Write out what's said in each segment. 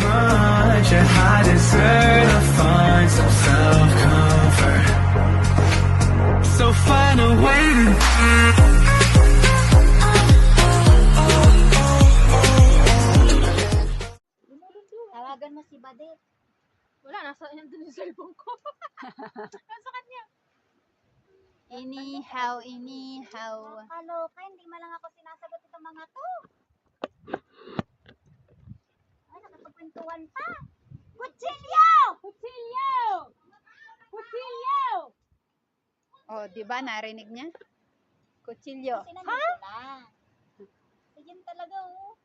much, and I deserve to find some self-comfort. So find a way to Tawagan mo si Badet. Wala, nandun yung cellphone ko. Nasa kanya. Anyhow. Nakakaloka, hindi man lang ako sinasagot itong mga to. Ay, nakapagkwentuhan pa. Kutsilyo! Kutsilyo! Kutsilyo! Oh, di ba narinig niya? Kutsilyo. Sinanay ko lang. Sige talaga, oh.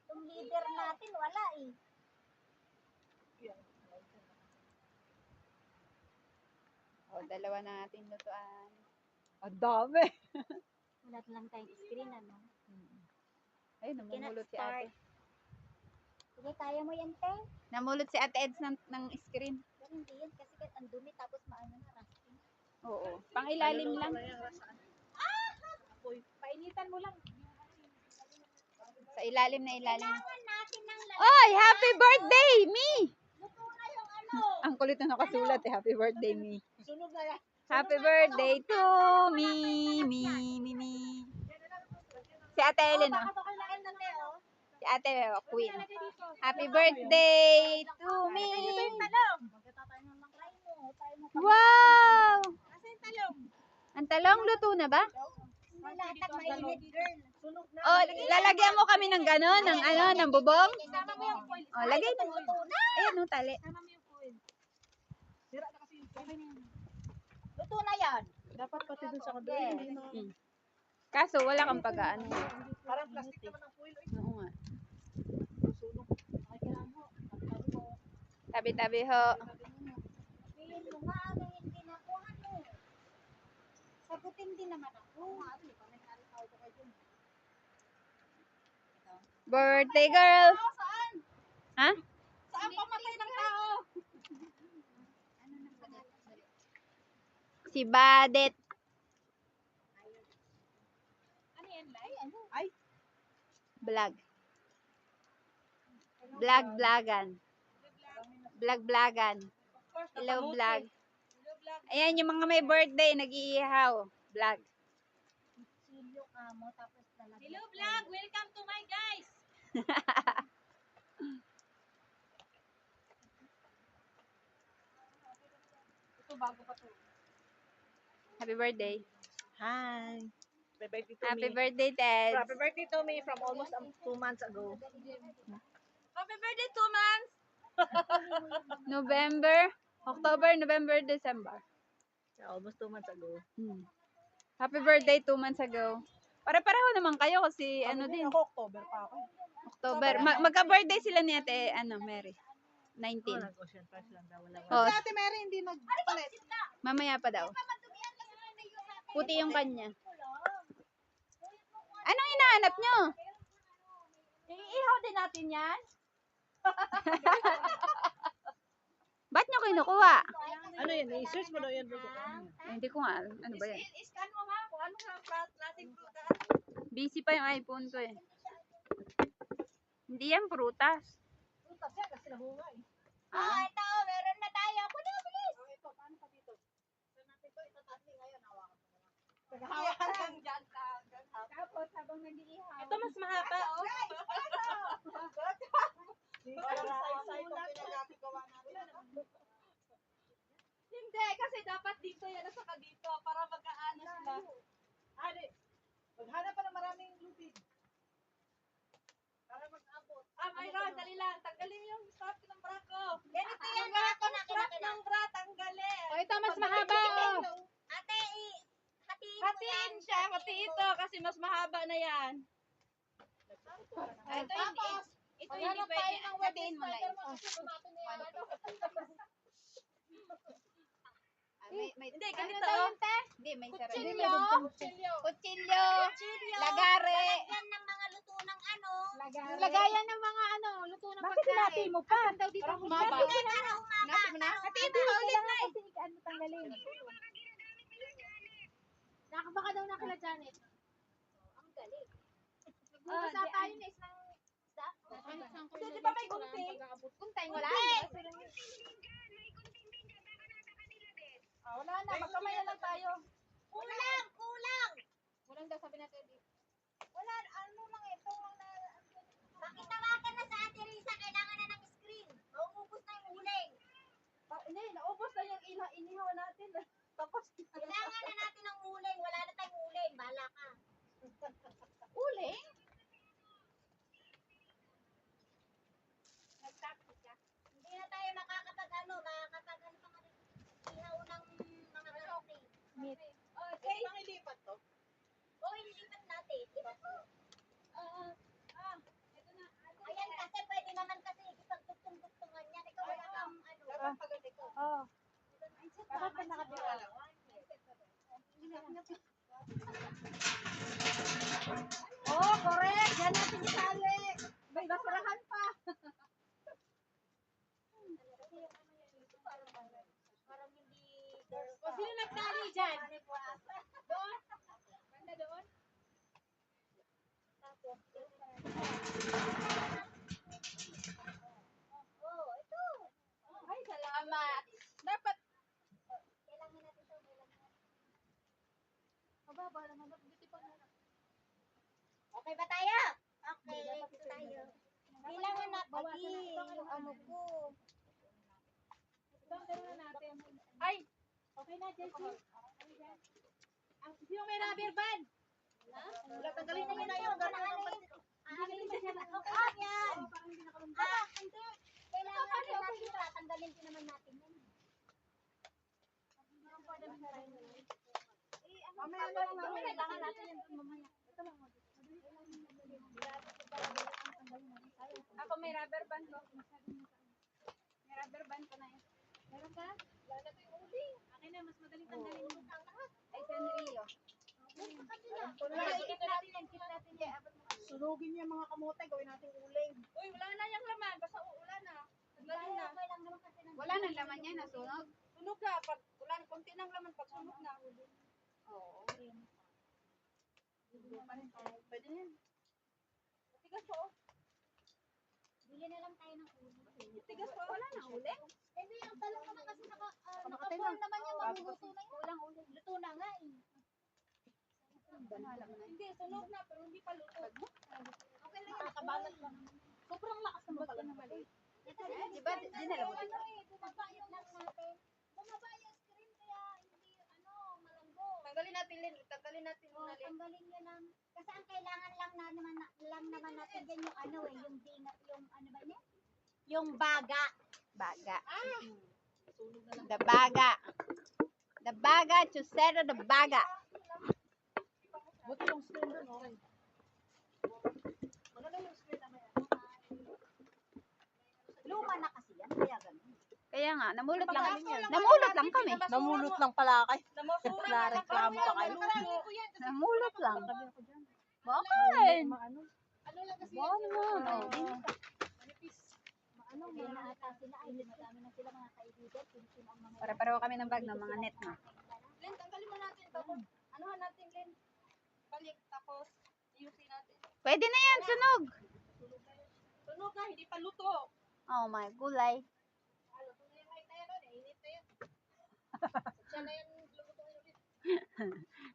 Itong leader natin, wala eh. Oh, dalawa na natin lutuan. Ang dami. Wala lang tayong screen, ano? Ay, namumulot si ate. Sige, kaya mo yan, te. Namulot si ate Eds ng screen. Pero hindi yan, kasi kahit ang dumi, tapos maano na, rusty. Oo. Pang ilalim lang. Painitan mo lang. Sa ilalim na ilalim. Kailangan natin ng Oy, happy birthday, me! luto na yung ano. Ang kulit na nakasulat eh. Happy birthday, me. Sunog na yan. Happy birthday to me. Si Ate Ellen, oh. Kapakalain na, te, oh. Si Ate Queen. Happy birthday to me. Wow! Ang talong luto na ba? Wala, tag mainit, girl. Sunog na. Oh, lalagyan mo kami ng gano'n, ng ano, ng bubong? Sama mo yung foil. Oh, lagay mo. Luto na. Ayan, oh, tali. Sama mo yung foil. Sira na kasi yung foil. Luto na yan. Dapat pati dun sa kabila. Hmm. Kaso, wala kang pag-ano. Parang plastic naman ang foil. Oo nga. Tabi-tabi ho. Sabihin mo nga, ano hindi na ako, ano. Sagutin din naman ako. Birthday girl. Saan? Ha? Saan pamatay ng tao? Si Badet. Ano yan, Lai? Ano? Ay. Vlog. Vlog-vlogan. Vlog-vlogan. Hello, vlog. Ayan, yung mga may birthday, nag-iihaw. Vlog. Silyo ka mo, tapos talaga. Hello vlog, welcome to my guys. Ito bago pa to. Happy birthday. Hi. Happy birthday to Happy me. birthday, Ted. Happy birthday to me from almost 2 months ago. Happy birthday 2 months. November, October, November, December. Yeah, almost 2 months ago. Happy birthday 2 months ago. Pare-pareho naman kayo kasi ano din, Ako, October pa ako. October. Magka-birthday sila ni Ate, Mary. 19. Nag-ocean price lang daw. Wala. Oh, Ate Mary, hindi nagpalit. mamaya pa daw. Puti yung kanya. Anong hinahanap nyo? Iihaw din natin yan. Ba't nyo kinukuha? Ano yan? I-search mo daw yan. Hindi ko nga alam. Ano ba yan? Iskan mo nga kung ano ang klaseng prutas. Busy pa yung iPhone ko eh. Hindi yan prutas. Prutas yan kasi nahunga eh. Ah. Ito, meron na tayo. Kuno, bilis. Ito, paano pa dito? Saan natin ito? Itataas din ngayon. Hawakan mo na lang. Hanggang dyan ka. Tapos, habang nag-iihaw. Ito mas mahaba oh. Hindi, kasi dapat dito yan sa dito para magkaano sila. Ate, maghanap pa ng maraming lupig. Para mag-abot. Mayroon, dali lang. Tanggalin yung strap ng bra ko. Ganito yan, ako na Strap ng bra, tanggalin. O, ito mas mahaba. Ate, hatiin siya, hati ito kasi mas mahaba na yan. Ito Ito hindi pwede. Hatiin mo lang. May Hindi, ganito oh. Hindi, may sarap. Kutsilyo. Kutsilyo. Lagare. Yan ng mga luto ng ano. Lagayan ng mga luto ng Bakit hinati mo pa? Daw dito humaba. Para humaba. Nasi mo na? Hatiin mo ulit na eh. Ano tanggalin? Nakabaka daw na kila Janet. Ang galing. Nagbubusa tayo na isang isda. So, di ba may gunting? Hindi na tayo makakapag-ano pa nga ihaw ng mga roti. Meat. Okay. Pang ilipat to? O, ililipat natin. Lipat mo. Ayan, kasi pwede naman kasi ipagtugtong-tugtungan yan. Ikaw wala kang ano. Dapat pag ito. Oh. Dapat pa nakatira. Oh, correct. Yan natin isali. May basurahan pa. Parang hindi... O, sino nagtali dyan? Doon. Banda doon. Tapos, oh, ito. Ay, salamat. Dapat. Kailangan natin ito. Mababa naman. Buti pa nga. Okay ba tayo? Okay, ito tayo. Kailangan natin yung ano ko. Ay. Okay na, Jessie. Sino may rubber band? Wala, tanggalin na yun na yung gano'n. Hindi yan. Hindi. Kailangan natin tatanggalin din naman natin yan. Mamaya na lang namin. Kailangan natin yan mamaya. Ako may rubber band ko. May rubber band ko na yun. Meron ka? Akin na, mas madaling tanggalin mo. Ay, Sanrio. Kit natin yan, kit natin yan. Sunugin niya mga kamote, gawin natin uling. Uy, wala na yung laman. Basta uulan na. Tanggalin na. Okay lang naman kasi ng... Wala nang laman yan, nasunog. Sunog na. Pag ulan, konti ng laman. Pag sunog na. Oo. Pwede na yan. Tigas po. Bili na lang tayo ng ulo. Tigas po. Wala nang uling. Hindi, ang talong naman kasi naka-form naman yan, maguguto na yun. Ulang uling. Luto na nga eh. Hindi, sunog na. Pero hindi pa luto. Okay lang yan. Nakakabalat lang. Sobrang lakas ng bato na mali. Di ba, dinala mo dito? Bumaba yung lang natin. Bumaba yung screen kaya hindi malambot. Tanggalin natin, Lin. Tanggalin natin Oh, muna, Lin. tanggalin nyo lang. Kasi ang kailangan lang naman natin dyan yung yung dingat, yung ano ba niya? Yung baga. Baga. Sunog na lang. The baga. The baga, chusero the baga. Buti yung screen doon, okay. Maganda yung screen naman yan. Luma na kasi yan, kaya ganun. Kaya nga, namulot lang. Pagkaso lang Namulot natin, lang kami. pinabasura Namulot mo. lang pala kay. Namusura Nagreklamo pa kayo. Namulot lang. Tabi ako dyan. Bakit? Maano? Ano lang kasi Bakit naman? ano, may naata sila, ay madami na sila mga kaibigan, pinipin ang mga Pare-pareho kami ng bag ng mga net na. Lin, tanggalin mo natin. Tapos, anuhan natin, Lin. Balik. Tapos, iusin natin. Pwede na yan, sunog. Sunog na, hindi pa luto. Oh my gulay. Luto na yung may tayo doon. Init na yan. Siya na yan lulutuin ulit.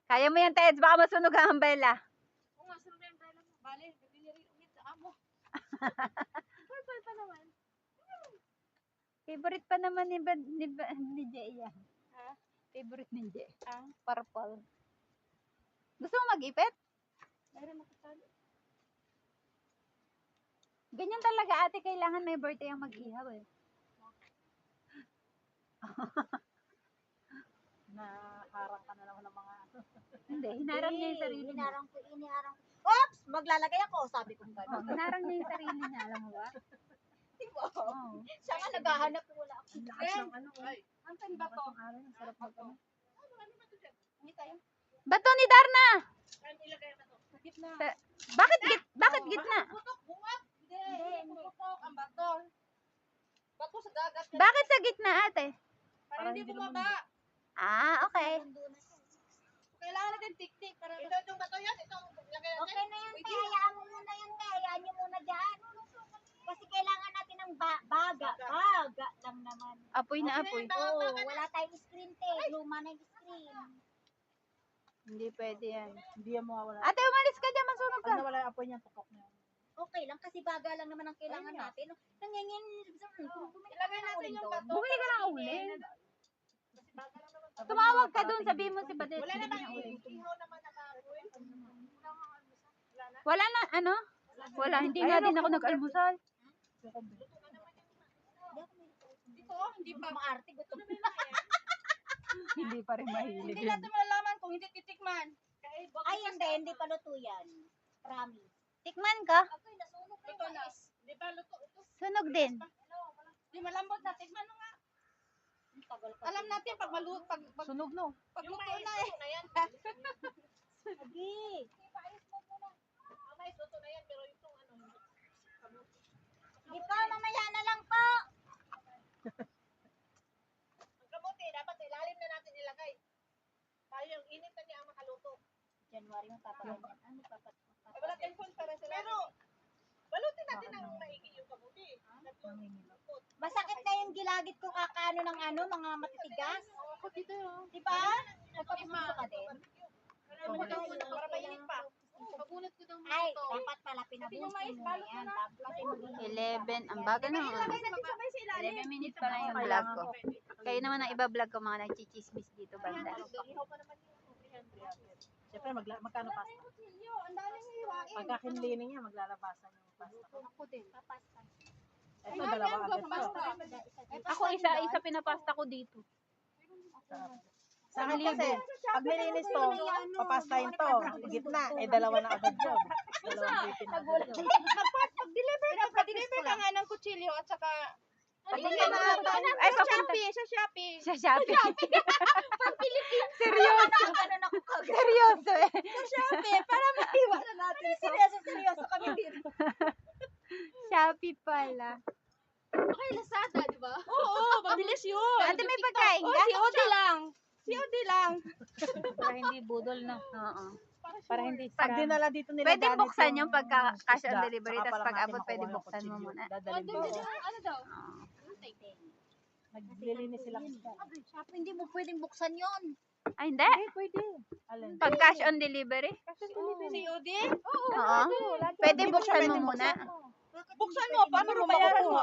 Kaya mo yan, Teds. Baka masunog ang umbrella. Oo nga, sunog na yung umbrella mo. Bale, bibili rin ulit sa amo. Purple pa naman. Favorite pa naman ni Jay yan. Ha? Favorite ni Jay. Ah? Purple. Gusto mo mag-ipit? Mayroon makasali. Ganyan talaga ate, kailangan may birthday ang mag-ihaw eh. Naharang ka na naman ng mga Hindi, hinarang niya yung sarili niya. Iniharang ko. Oops! Maglalagay ako, sabi kong Oh, gano'n. hinarang niya yung sarili niya, alam mo ba? Oh. Siya nga naghahanap, wala ako. lakas ng ano. Ay, ang saan ba to? Ang araw, ang sarap mag ano. Ano ba to dyan? Hindi tayo. Bato ni Darna! Saan ilagay ba to? Sa gitna. Bakit gitna? Putok, bungak. Hindi, putok ang bato. Bato sa dagat. Bakit sa gitna ate? Para hindi bumaba. Ah, okay. Kailangan natin tik-tik. Para ito, itong bato yan. Ito, lagay natin. Okay na yan, te. Hayaan mo muna yan, te. Hayaan nyo muna dyan. Kasi kailangan natin ng baga. Baga lang naman. Apoy na apoy. Oo, wala tayong screen, te. Luma na yung screen. Hindi pwede yan. Hindi yan mawawala. Ate, umalis ka dyan, masunog ka. Pag nawala yung apoy niya, tukok na yan. Okay lang, kasi baga lang naman ang kailangan natin. Nangingin, Ilagay natin yung bato. Bumili ka ng uling. Kasi baga lang naman. Tumawag ka doon, sabihin mo si Badet. Wala bili naman niya uling. ihaw naman na kahoy. Wala na, ano? Wala, hindi nga din ako nag-almusal. Kukumbi. Luto na naman yung Hindi pa. Maarte, gutom. Hindi pa rin mahilig Hindi yun. natin malalaman kung hindi titikman. Ay, hindi pa luto yan. Promise. Tikman ka. Ako'y nasunog Luto na. Di ba luto? Ito. Sunog din. Di malambot na. Tikman mo nga. Tagal pa. Alam natin pag maluto. Pag Sunog no. luto na eh. Lagi. Di pa, mamaya na lang po. Ang kamote, dapat ilalim na natin ilagay. Tayo yung init na niya ang makaluto. January mo papaganyan. Ano papat? Wala tayong phone para sila. Pero, balutin natin ng maigi yung kamote. Masakit na yung gilagid ko kakaano ng ano, mga matitigas. Di ba? Nagpapuso ka din. Para mainit pa. Ay, dapat pala pinabusin mo na yan. Kasi magiging 11. Ang bagal na. 11 minutes pa lang yung vlog ko. Kayo naman ang iba-vlog ko mga nagchichismis dito banda. Siyempre, magkano pasta? Pagka kinlini niya, maglalabasan yung pasta. Ako din. Ito, dalawa agad to. Ako isa pinapasta ko dito. Sa akin kasi, pag nilinis to, papastahin to, gitna, dalawa na agad yun. Dalawang bitin agad yun. Pag-deliver ka nga ng kutsilyo at saka... Ay, Sa Shopee. Sa Shopee. Sa Shopee. Seryoso. Seryoso eh. Sa Shopee. Para maiwasan natin. seryoso kami din. Shopee pala. Okay, Lazada, di ba? Oo, mabilis yun. Ate, may pagkain ka? COD lang. COD lang. Para hindi budol na. Oo. Para hindi pag dinala dito nila Pwede gamit buksan yung pagka cash on isda, delivery, saka tapos pala pag natin abot pwede makuha yung buksan mo kutsilyo. muna. Dadalhin dito. Ano daw? Naglilinis sila isda. Shopee, hindi mo pwedeng buksan yon. Ay, hindi. Pwede. Alin? Pag cash on delivery? COD? Oo. Pwede buksan mo muna. Buksan mo, paano mo makukuha?